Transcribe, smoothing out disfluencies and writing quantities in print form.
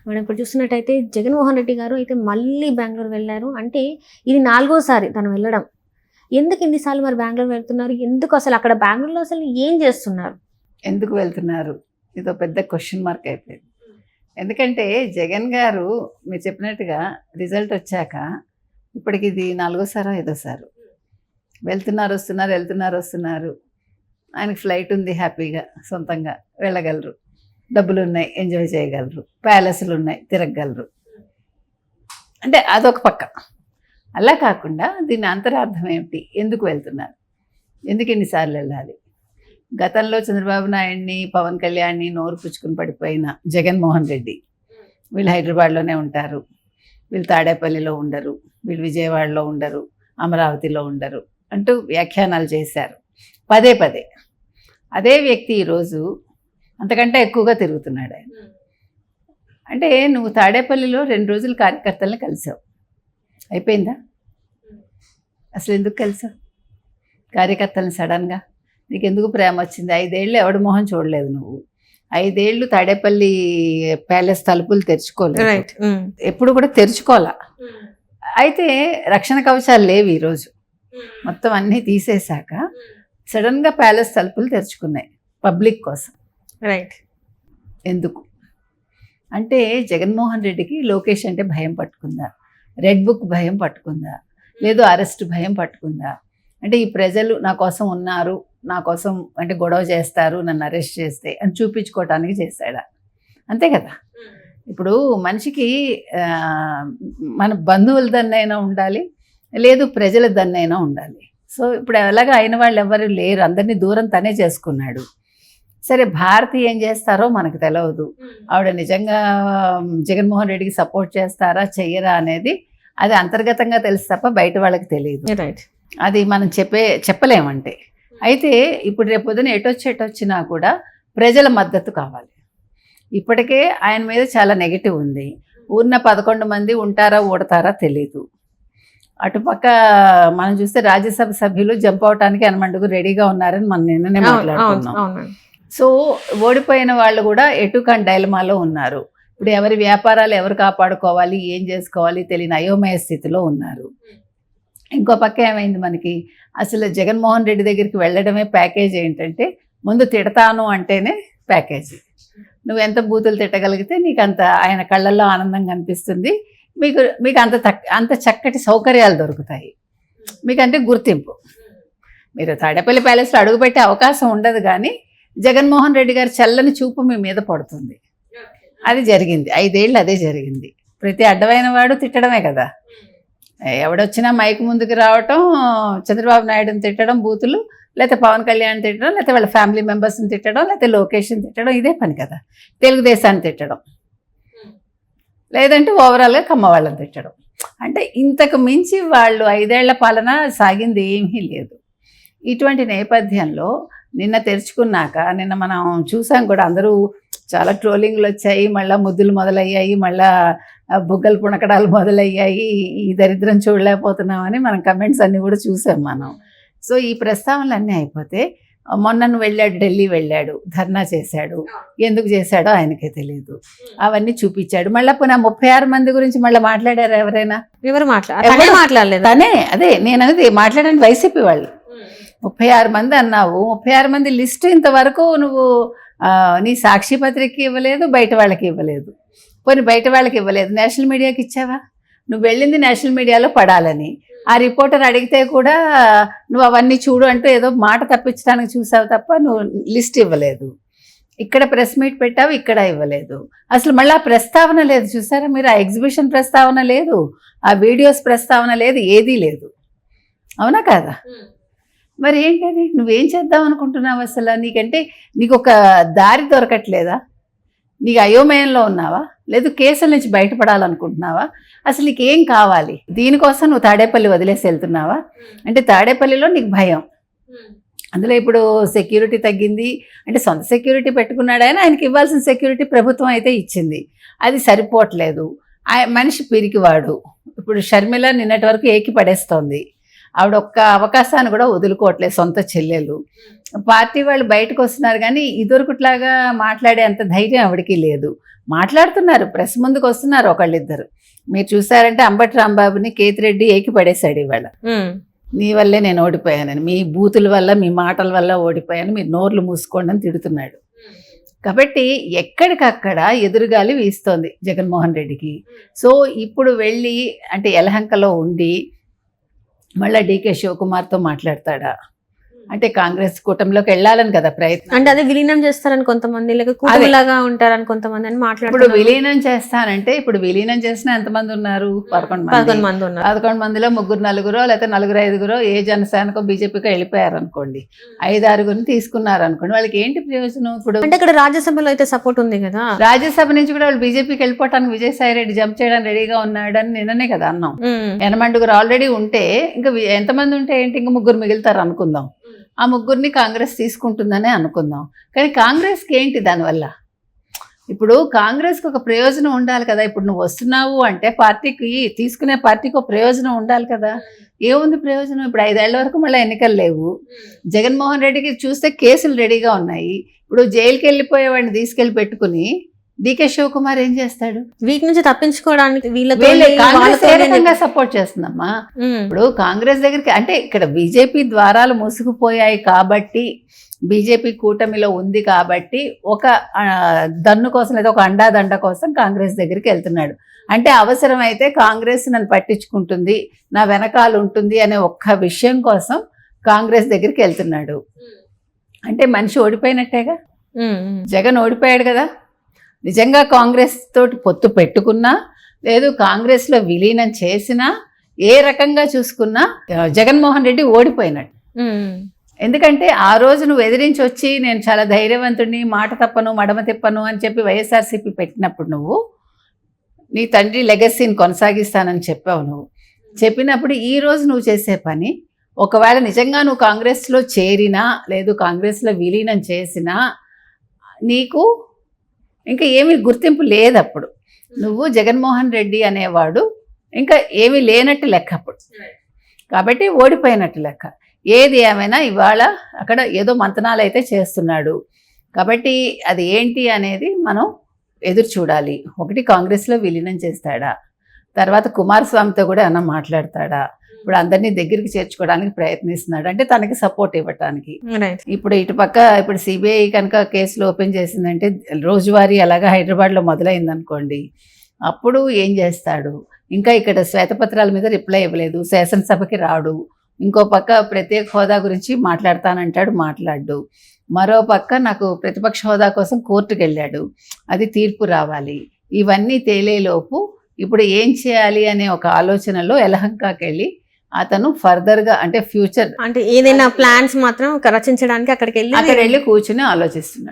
మనం ఇప్పుడు చూస్తున్నట్టయితే జగన్మోహన్ రెడ్డి గారు అయితే మళ్ళీ బెంగళూరు వెళ్ళారు. అంటే ఇది 4గోసారి తను వెళ్ళడం. ఎందుకు ఇన్నిసార్లు మరి బెంగళూరు వెళ్తున్నారు? ఎందుకు అసలు అక్కడ బెంగళూరులో అసలు ఏం చేస్తున్నారు? ఎందుకు వెళ్తున్నారు? ఇదో పెద్ద క్వశ్చన్ మార్క్ అయిపోయింది. ఎందుకంటే జగన్ గారు మీరు చెప్పినట్టుగా రిజల్ట్ వచ్చాక ఇప్పటికి ఇది 4గోసారో 5గోసారో వెళ్తున్నారు వస్తున్నారు. ఆయనకి ఫ్లైట్ ఉంది, హ్యాపీగా సొంతంగా వెళ్ళగలరు, డబ్బులు ఉన్నాయి, ఎంజాయ్ చేయగలరు, ప్యాలెస్లు ఉన్నాయి, తిరగగలరు. అంటే అదొక పక్క. అలా కాకుండా దీని అంతరార్థం ఏమిటి? ఎందుకు వెళ్తున్నారు? ఎందుకు ఎన్నిసార్లు వెళ్ళాలి? గతంలో చంద్రబాబు నాయుడిని, పవన్ కళ్యాణ్ని నోరు పుచ్చుకుని పడిపోయిన జగన్మోహన్ రెడ్డి వీళ్ళు హైదరాబాద్లోనే ఉంటారు, వీళ్ళు తాడేపల్లిలో ఉండరు, వీళ్ళు విజయవాడలో ఉండరు, అమరావతిలో ఉండరు అంటూ వ్యాఖ్యానాలు చేశారు పదే. అదే వ్యక్తి ఈరోజు అంతకంటే ఎక్కువగా తిరుగుతున్నాడు ఆయన. అంటే నువ్వు తాడేపల్లిలో 2 రోజులు కార్యకర్తలను కలిసావు, అయిపోయిందా? అసలు ఎందుకు కలిసావు కార్యకర్తలను సడన్గా? నీకు ఎందుకు ప్రేమ వచ్చింది? 5 ఏళ్ళు ఎవడి మొహం చూడలేదు నువ్వు. 5 ఏళ్ళు తాడేపల్లి ప్యాలెస్ తలుపులు తెరుచుకోలేదు, ఎప్పుడు కూడా తెరుచుకోవాలా. అయితే రక్షణ కవచాలు లేవు ఈరోజు, మొత్తం అన్నీ తీసేశాక సడన్గా ప్యాలెస్ తలుపులు తెరుచుకున్నాయి పబ్లిక్ కోసం. రైట్. ఎందుకు అంటే జగన్మోహన్ రెడ్డికి లోకేష్ అంటే భయం పట్టుకుందా? రెడ్ బుక్ భయం పట్టుకుందా? లేదు అరెస్ట్ భయం పట్టుకుందా? అంటే ఈ ప్రజలు నా కోసం ఉన్నారు, నా కోసం అంటే గొడవ చేస్తారు నన్ను అరెస్ట్ చేస్తే అని చూపించుకోవటానికి చేశాడా? అంతే కదా. ఇప్పుడు మనిషికి మన బంధువుల దన్నైనా ఉండాలి, లేదు ప్రజల దన్నైనా ఉండాలి. సో ఇప్పుడు ఎలాగ అయిన వాళ్ళు ఎవరు లేరు, అందరినీ దూరం తనే చేసుకున్నాడు. సరే భారతి ఏం చేస్తారో మనకు తెలియదు. ఆవిడ నిజంగా జగన్మోహన్ రెడ్డికి సపోర్ట్ చేస్తారా చెయ్యరా అనేది అది అంతర్గతంగా తెలుసు తప్ప బయట వాళ్ళకి తెలియదు. అది మనం చెప్పలేమంటే. అయితే ఇప్పుడు రేపొద్దున ఎటొచ్చినా కూడా ప్రజల మద్దతు కావాలి. ఇప్పటికే ఆయన మీద చాలా నెగిటివ్ ఉంది. ఉన్న 11 మంది ఉంటారా ఓడతారా తెలీదు. అటుపక్క మనం చూస్తే రాజ్యసభ సభ్యులు జంప్ అవటానికి హనుమండుకు రెడీగా ఉన్నారని మనం నిన్ననే మాట్లాడుకున్నాం. సో ఓడిపోయిన వాళ్ళు కూడా ఎటుకన్ డైలమాలో ఉన్నారు. ఇప్పుడు ఎవరి వ్యాపారాలు ఎవరు కాపాడుకోవాలి, ఏం చేసుకోవాలి తెలియని అయోమయ స్థితిలో ఉన్నారు. ఇంకో పక్క ఏమైంది మనకి, అసలు జగన్మోహన్ రెడ్డి దగ్గరికి వెళ్ళడమే ప్యాకేజ్. ఏంటంటే ముందు తిడతాను అంటేనే ప్యాకేజీ. నువ్వు ఎంత బూతులు తిట్టగలిగితే నీకు అంత ఆయన కళ్ళల్లో ఆనందం కనిపిస్తుంది, మీకు అంత చక్కటి సౌకర్యాలు దొరుకుతాయి, మీకంటే గుర్తింపు. మీరు తాడేపల్లి ప్యాలెస్లో అడుగుపెట్టే అవకాశం ఉండదు, కానీ జగన్మోహన్ రెడ్డి గారి చల్లని చూపు మీ మీద పడుతుంది. అది జరిగింది 5 ఏళ్ళు, అదే జరిగింది. ప్రతి అడ్డమైన వాడు తిట్టడమే కదా. ఎవడొచ్చినా మైక్ ముందుకు రావటం, చంద్రబాబు నాయుడుని తిట్టడం బూతులు, లేకపోతే పవన్ కళ్యాణ్ తిట్టడం, లేకపోతే వాళ్ళ ఫ్యామిలీ మెంబర్స్ని తిట్టడం, లేకపోతే లోకేష్ని తిట్టడం, ఇదే పని కదా. తెలుగుదేశాన్ని తిట్టడం, లేదంటే ఓవరాల్గా కమ్మవాళ్ళని తిట్టడం. అంటే ఇంతకు మించి వాళ్ళు 5 ఏళ్ల పాలన సాగింది ఏమీ లేదు. ఇటువంటి నేపథ్యంలో నిన్న తెరుచుకున్నాక, నిన్న మనం చూసాం కూడా, అందరూ చాలా ట్రోలింగ్లు వచ్చాయి, మళ్ళీ ముద్దులు మొదలయ్యాయి, మళ్ళీ బుగ్గలు పుణకడాలు మొదలయ్యాయి, ఈ దరిద్రం చూడలేకపోతున్నామని మనం కమెంట్స్ అన్నీ కూడా చూసాం మనం. సో ఈ ప్రస్తావనలు అన్నీ అయిపోతే, మొన్నను వెళ్ళాడు, ఢిల్లీ వెళ్ళాడు, ధర్నా చేశాడు, ఎందుకు చేశాడో ఆయనకే తెలియదు, అవన్నీ చూపించాడు. మళ్ళీ పునః 36 మంది గురించి మళ్ళీ మాట్లాడారు ఎవరైనా? ఎవరు మాట్లాడలేదు. తనే, అదే నేను అనేది మాట్లాడడానికి వైసీపీ వాళ్ళు 36 మంది అన్నావు. 36 మంది లిస్టు ఇంతవరకు నువ్వు నీ సాక్షి పత్రికకి ఇవ్వలేదు, బయట వాళ్ళకి ఇవ్వలేదు. పోనీ బయట వాళ్ళకి ఇవ్వలేదు, నేషనల్ మీడియాకి ఇచ్చావా? నువ్వు వెళ్ళింది నేషనల్ మీడియాలో పడాలని. ఆ రిపోర్టర్ అడిగితే కూడా నువ్వు అవన్నీ చూడు అంటూ ఏదో మాట తప్పించడానికి చూసావు తప్ప నువ్వు లిస్ట్ ఇవ్వలేదు. ఇక్కడ ప్రెస్ మీట్ పెట్టావు, ఇక్కడ ఇవ్వలేదు. అసలు మళ్ళీ ఆ ప్రస్తావన లేదు, చూసారా మీరు? ఆ ఎగ్జిబిషన్ ప్రస్తావన లేదు, ఆ వీడియోస్ ప్రస్తావన లేదు, ఏదీ లేదు. అవునా కాదా? మరి ఏంటది? నువ్వేం చేద్దాం అనుకుంటున్నావు అసలు? నీకంటే నీకు ఒక దారి దొరకట్లేదా? నీకు అయోమయంలో ఉన్నావా? లేదు కేసుల నుంచి బయటపడాలనుకుంటున్నావా? అసలు నీకు ఏం కావాలి? దీనికోసం నువ్వు తాడేపల్లి వదిలేసి వెళ్తున్నావా? అంటే తాడేపల్లిలో నీకు భయం. అందులో ఇప్పుడు సెక్యూరిటీ తగ్గింది అంటే సొంత సెక్యూరిటీ పెట్టుకున్నాడు ఆయనకి ఇవ్వాల్సిన సెక్యూరిటీ ప్రభుత్వం అయితే ఇచ్చింది, అది సరిపోవట్లేదు. మనిషి పిరికివాడు. ఇప్పుడు షర్మిల నిన్నటి వరకు ఏకి పడేస్తోంది. ఆవిడ ఒక్క అవకాశాన్ని కూడా వదులుకోవట్లేదు సొంత చెల్లెలు. పార్టీ వాళ్ళు బయటకు వస్తున్నారు కానీ ఇదివరకుట్లాగా మాట్లాడే అంత ధైర్యం ఆవిడకి లేదు. మాట్లాడుతున్నారు, ప్రెస్ ముందుకు వస్తున్నారు ఒకళ్ళిద్దరు. మీరు చూసారంటే అంబటి రాంబాబుని కేతిరెడ్డి ఏకి పడేశాడు ఇవాళ. నీ వల్లే నేను ఓడిపోయానని, మీ బూతుల వల్ల మీ మాటల వల్ల ఓడిపోయాను, మీరు నోర్లు మూసుకోండి అని తిడుతున్నాడు. కాబట్టి ఎక్కడికక్కడ ఎదురుగాలి వీస్తోంది జగన్మోహన్ రెడ్డికి. సో ఇప్పుడు వెళ్ళి అంటే యలహంకలో ఉండి మళ్ళీ డీకే శివకుమార్తో మాట్లాడతాడా? అంటే కాంగ్రెస్ కూటమిలోకి వెళ్ళాలని కదా ప్రయత్నం. అంటే అదే విలీనం చేస్తారని కొంతమంది, లేక కూటమిలాగా ఉంటారని కొంతమంది అని ఇప్పుడు మాట్లాడుతున్నారు. విలీనం చేస్తానంటే ఇప్పుడు విలీనం చేసిన ఎంతమంది ఉన్నారు? 11 మంది ఉన్నారు. 11 మందిలో 3-4 లేకపోతే 4-5 ఏ జనసేనకో బీజేపీకో వెళ్ళిపోయారు అనుకోండి, 5-6 తీసుకున్నారు అనుకోండి, వాళ్ళకి ఏంటి ప్రయోజనం? ఇప్పుడు అంటే ఇక్కడ రాజ్యసభలో అయితే సపోర్ట్ ఉంది కదా, రాజ్యసభ నుంచి కూడా వాళ్ళు బీజేపీకి వెళ్ళిపోవటానికి విజయసాయి రెడ్డి జంప్ చేయడానికి రెడీగా ఉన్నాడని నిన్ననే కదా అన్నాం. 8 ఆల్రెడీ ఉంటే ఇంకా ఎంతమంది ఉంటే ఏంటి, ఇంకా 3 మిగులుతారు అనుకుందాం. ఆ 3 కాంగ్రెస్ తీసుకుంటుందనే అనుకుందాం. కానీ కాంగ్రెస్కి ఏంటి దానివల్ల? ఇప్పుడు కాంగ్రెస్కి ఒక ప్రయోజనం ఉండాలి కదా. ఇప్పుడు నువ్వు వస్తున్నావు అంటే పార్టీకి, తీసుకునే పార్టీకి ఒక ప్రయోజనం ఉండాలి కదా. ఏముంది ప్రయోజనం? ఇప్పుడు 5 ఏళ్ల వరకు మళ్ళీ ఎన్నికలు లేవు. జగన్మోహన్ రెడ్డికి చూస్తే కేసులు రెడీగా ఉన్నాయి. ఇప్పుడు జైలుకి వెళ్ళిపోయేవాడిని తీసుకెళ్ళి పెట్టుకుని డీకే శివకుమార్ ఏం చేస్తాడు? వీటి నుంచి తప్పించుకోవడానికి సపోర్ట్ చేస్తుందమ్మా. ఇప్పుడు కాంగ్రెస్ దగ్గరికి అంటే ఇక్కడ బీజేపీ ద్వారాలు మూసుకుపోయాయి కాబట్టి, బీజేపీ కూటమిలో ఉంది కాబట్టి ఒక దన్ను కోసం లేదా ఒక అండాదండ కోసం కాంగ్రెస్ దగ్గరికి వెళ్తున్నాడు. అంటే అవసరమైతే కాంగ్రెస్ నన్ను పట్టించుకుంటుంది, నా వెనకాల ఉంటుంది అనే ఒక్క విషయం కోసం కాంగ్రెస్ దగ్గరికి వెళ్తున్నాడు. అంటే మనిషి ఓడిపోయినట్టేగా. జగన్ ఓడిపోయాడు కదా. నిజంగా కాంగ్రెస్ తోటి పొత్తు పెట్టుకున్నా, లేదు కాంగ్రెస్లో విలీనం చేసినా, ఏ రకంగా చూసుకున్నా జగన్మోహన్ రెడ్డి ఓడిపోయినట్టు. ఎందుకంటే ఆ రోజు నువ్వు ఎదిరించి వచ్చి నేను చాలా ధైర్యవంతుడిని, మాట తప్పను మడమ తిప్పను అని చెప్పి వైఎస్ఆర్సీపీ పెట్టినప్పుడు నువ్వు నీ తండ్రి లెగసీని కొనసాగిస్తానని చెప్పావు. నువ్వు చెప్పినప్పుడు ఈ రోజు నువ్వు చేసే పని, ఒకవేళ నిజంగా నువ్వు కాంగ్రెస్లో చేరినా లేదు కాంగ్రెస్లో విలీనం చేసినా నీకు ఇంకా ఏమీ గుర్తింపు లేదు. అప్పుడు నువ్వు జగన్మోహన్ రెడ్డి అనేవాడు ఇంకా ఏమీ లేనట్టు లెక్క అప్పుడు. కాబట్టి ఓడిపోయినట్టు లెక్క. ఏది ఏమైనా ఇవాళ అక్కడ ఏదో మంతనాలు అయితే చేస్తున్నాడు. కాబట్టి అది ఏంటి అనేది మనం ఎదురు చూడాలి. ఒకటి కాంగ్రెస్లో విలీనం చేస్తాడా, తర్వాత కుమారస్వామితో కూడా ఏమన్నా మాట్లాడతాడా, ఇప్పుడు అందరినీ దగ్గరికి చేర్చుకోవడానికి ప్రయత్నిస్తున్నాడు అంటే తనకి సపోర్ట్ ఇవ్వటానికి. ఇప్పుడు ఇటుపక్క ఇప్పుడు సిబిఐ కనుక కేసులు ఓపెన్ చేసిందంటే రోజువారీ అలాగా హైదరాబాద్లో మొదలైంది అనుకోండి, అప్పుడు ఏం చేస్తాడు? ఇంకా ఇక్కడ శ్వేతపత్రాల మీద రిప్లై ఇవ్వలేదు, శాసనసభకి రాడు. ఇంకో పక్క ప్రత్యేక హోదా గురించి మాట్లాడతానంటాడు, మాట్లాడు. మరో పక్క నాకు ప్రతిపక్ష హోదా కోసం కోర్టుకు వెళ్ళాడు, అది తీర్పు రావాలి. ఇవన్నీ తేలేలోపు ఇప్పుడు ఏం చేయాలి అనే ఒక ఆలోచనలో యలహంకకి వెళ్ళి అతను ఫర్దర్గా అంటే ఫ్యూచర్ అంటే ఏదైనా ప్లాన్స్ మాత్రం రచించడానికి అక్కడికి వెళ్ళి కూర్చుని ఆలోచిస్తున్నాడు.